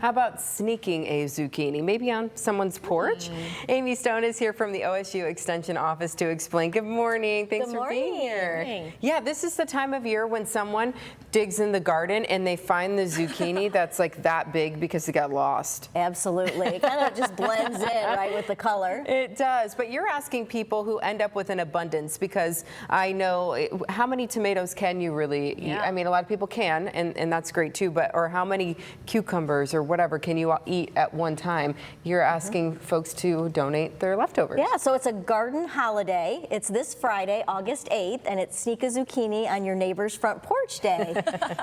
How about sneaking a zucchini, maybe on someone's porch? Amy Stone is here from the OSU Extension Office to explain. Good morning. Thanks for being here. Good morning. Yeah, this is the time of year when someone digs in the garden and they find the zucchini that's like that big because it got lost. Absolutely. It kind of just blends in, right, with the color. It does, but you're asking people who end up with an abundance because I know how many tomatoes can you really eat? I mean, a lot of people can, and that's great too, but or how many cucumbers or whatever can you eat at one time? You're asking folks to donate their leftovers. Yeah, so it's a garden holiday. It's this Friday, August 8th, and it's Sneak a Zucchini on Your Neighbor's Front Porch Day.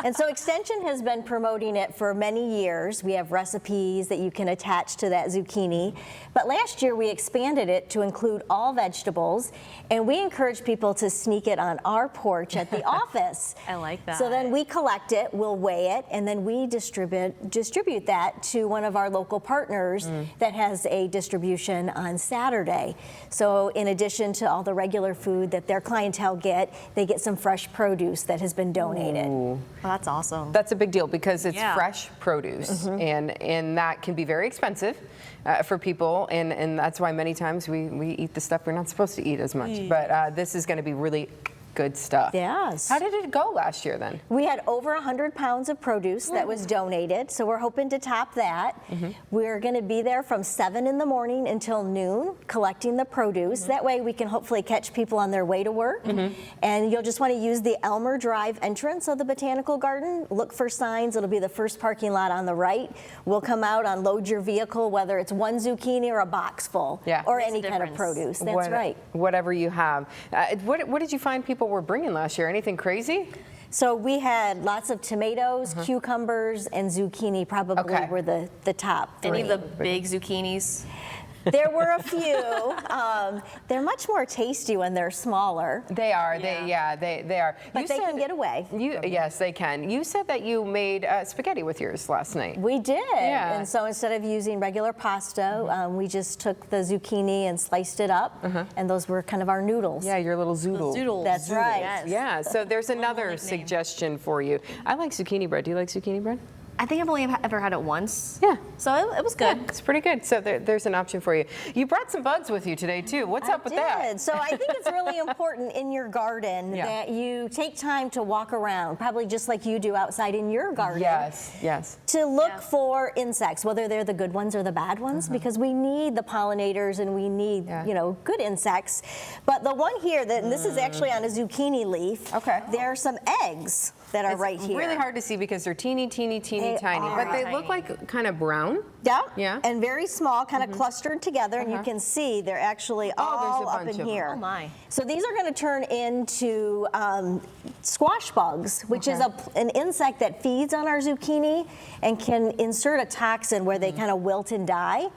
And so Extension has been promoting it for many years. We have recipes that you can attach to that zucchini. But last year we expanded it to include all vegetables, and we encourage people to sneak it on our porch at the office. I like that. So then we collect it, we'll weigh it, and then we distribute that to one of our local partners that has a distribution on Saturday. So in addition to all the regular food that their clientele get, they get some fresh produce that has been donated. Well, that's awesome. That's a big deal because it's fresh produce, and that can be very expensive for people, and that's why many times we eat the stuff we're not supposed to eat as much. But this is going to be really good stuff. Yes. How did it go last year then? We had over 100 pounds of produce that was donated, so we're hoping to top that. We're going to be there from 7 in the morning until noon collecting the produce. That way we can hopefully catch people on their way to work. And you'll just want to use the Elmer Drive entrance of the Botanical Garden. Look for signs. It'll be the first parking lot on the right. We'll come out, unload your vehicle, whether it's one zucchini or a box full, or any kind of produce. That's right. Whatever you have. What did you find people were bringing last year? Anything crazy? So we had lots of tomatoes, cucumbers, and zucchini probably were the top 3. Any of the big zucchinis? There were a few. They're much more tasty when they're smaller. They are. They are. But they can get away. Yes, they can. You said that you made spaghetti with yours last night. We did. Yeah. And so instead of using regular pasta, we just took the zucchini and sliced it up, and those were kind of our noodles. Yeah, your little zoodle. Zoodles. That's right. Yes. Yeah. So there's another suggestion for you. I like zucchini bread. Do you like zucchini bread? I think I've only ever had it once. Yeah. So it was good. Yeah, it's pretty good. So there's an option for you. You brought some bugs with you today too. What's up with that? So I think it's really important in your garden that you take time to walk around, probably just like you do outside in your garden. Yes. To look for insects, whether they're the good ones or the bad ones, because we need the pollinators and we need, good insects. But the one here, and this is actually on a zucchini leaf. Okay. There are some eggs that are right here. It's really hard to see because they're teeny, tiny, but they look like kind of brown. Yeah. And very small, kind of clustered together, and you can see they're actually all up in here. Oh my. So these are going to turn into squash bugs, which is an insect that feeds on our zucchini and can insert a toxin where they kind of wilt and die.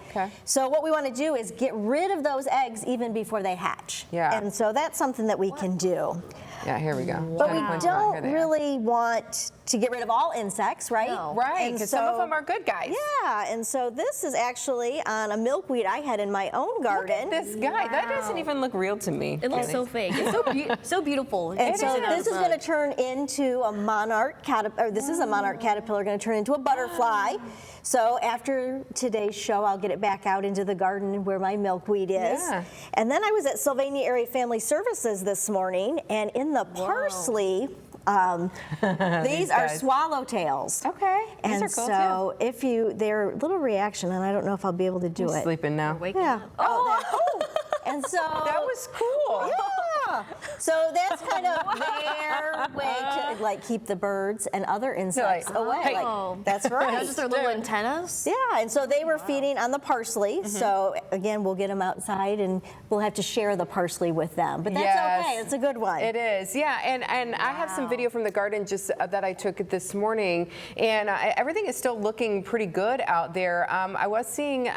So what we want to do is get rid of those eggs even before they hatch. And so that's something that we can do. Yeah, here we go. But we don't really want to get rid of all insects, right? No. Right, because some of them are good guys. Yeah, and so this is actually on a milkweed I had in my own garden. Look at this guy. That doesn't even look real to me. It looks so fake. It's so beautiful. And so this is going to turn into a monarch caterpillar. This is a monarch caterpillar going to turn into a butterfly. So after today's show, I'll get it back out into the garden where my milkweed is. And then I was at Sylvania Area Family Services this morning, and in the parsley, these are swallowtails. Okay. And these are cool so if they're a little reaction, and I don't know if I'll be able to do it. Sleeping now. Yeah. And so that was cool. Yeah. So that's kind of their way to like keep the birds and other insects away. That's right. Those are their little antennas. Yeah, and so they were feeding on the parsley. So again, we'll get them outside and we'll have to share the parsley with them. But that's okay. It's a good one. It is. Yeah, and I have some video from the garden just that I took this morning, and everything is still looking pretty good out there. I was seeing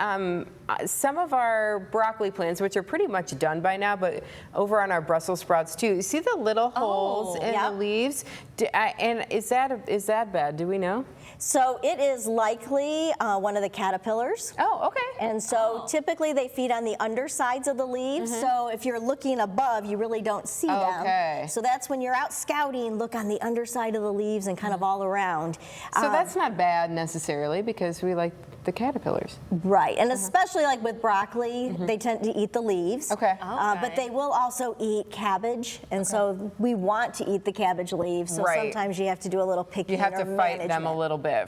some of our broccoli plants, which are pretty much done by now, but over on our Brussels sprouts too. You see the little holes in the leaves? And is that bad? Do we know? So it is likely one of the caterpillars. Oh, okay. And so typically they feed on the undersides of the leaves. So if you're looking above, you really don't see them. Okay. So that's when you're out scouting, look on the underside of the leaves and kind of all around. So that's not bad necessarily because we like the caterpillars. Right, and especially like with broccoli, they tend to eat the leaves. Okay. But they will also eat cabbage, and so we want to eat the cabbage leaves. So Right. sometimes you have to do a little picking. You have or to fight them a management. little bit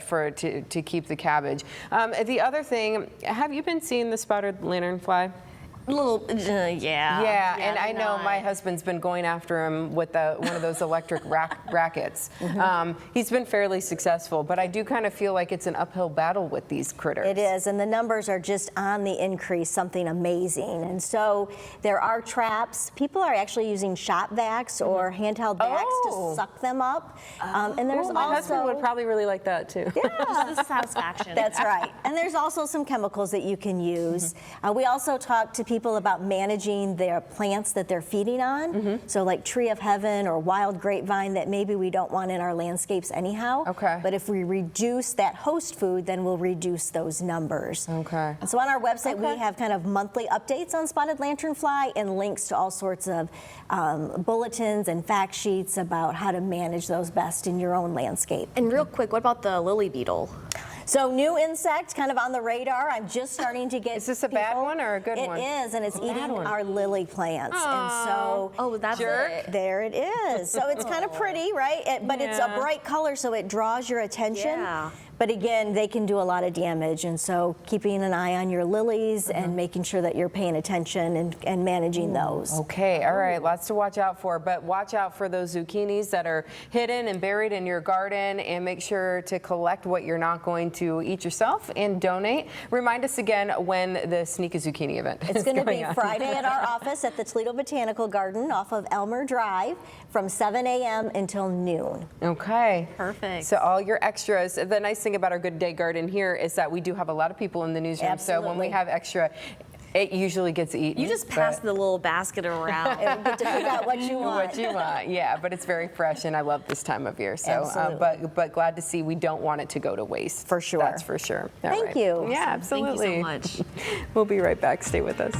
to keep the cabbage. The other thing, have you been seeing the spotted lanternfly? A little, yeah. Yeah, and I know not. my husband's been going after him with one of those electric rackets. He's been fairly successful, but I do kind of feel like it's an uphill battle with these critters. It is, and the numbers are just on the increase, something amazing. And so there are traps. People are actually using shop vacs or handheld vacs Oh. to suck them up. And there's Ooh, my husband also would probably really like that too. Just the satisfaction. That's right. And there's also some chemicals that you can use. We also talk to people about managing their plants that they're feeding on. So like tree of heaven or wild grapevine that maybe we don't want in our landscapes anyhow. Okay. But if we reduce that host food, then we'll reduce those numbers. Okay. And so on our website, we Okay. have kind of monthly updates on spotted lanternfly and links to all sorts of bulletins and fact sheets about how to manage those best in your own landscape. And real quick, what about the lily beetle? So new insect kind of on the radar. I'm just starting to get Is this a bad people- one or a good one? It is, and it's Bad eating one. our lily plants. And so Oh, that's it. there it is. So it's kind of pretty, right? But it's a Yeah. bright color, so it draws your attention. Yeah. But again, they can do a lot of damage. And so keeping an eye on your lilies and making sure that you're paying attention and managing those. Okay, all right, lots to watch out for, but watch out for those zucchinis that are hidden and buried in your garden, and make sure to collect what you're not going to eat yourself and donate. Remind us again when the Sneak a Zucchini event It's is going to going be on. Friday at our office at the Toledo Botanical Garden off of Elmer Drive from 7 a.m. until noon. Okay. Perfect. So all your extras. The nice thing about our Good Day Garden here is that we do have a lot of people in the newsroom. So when we Absolutely. have extra, it usually gets eaten. You just pass but- the little basket around. And get to pick out what you want. What you want, yeah, but it's very fresh, and I love this time of year. So, Absolutely. but glad to see we don't want it to go to waste. For sure. That's for sure. All Thank right. you. Yeah, Thank you so absolutely. much. We'll be right back. Stay with us.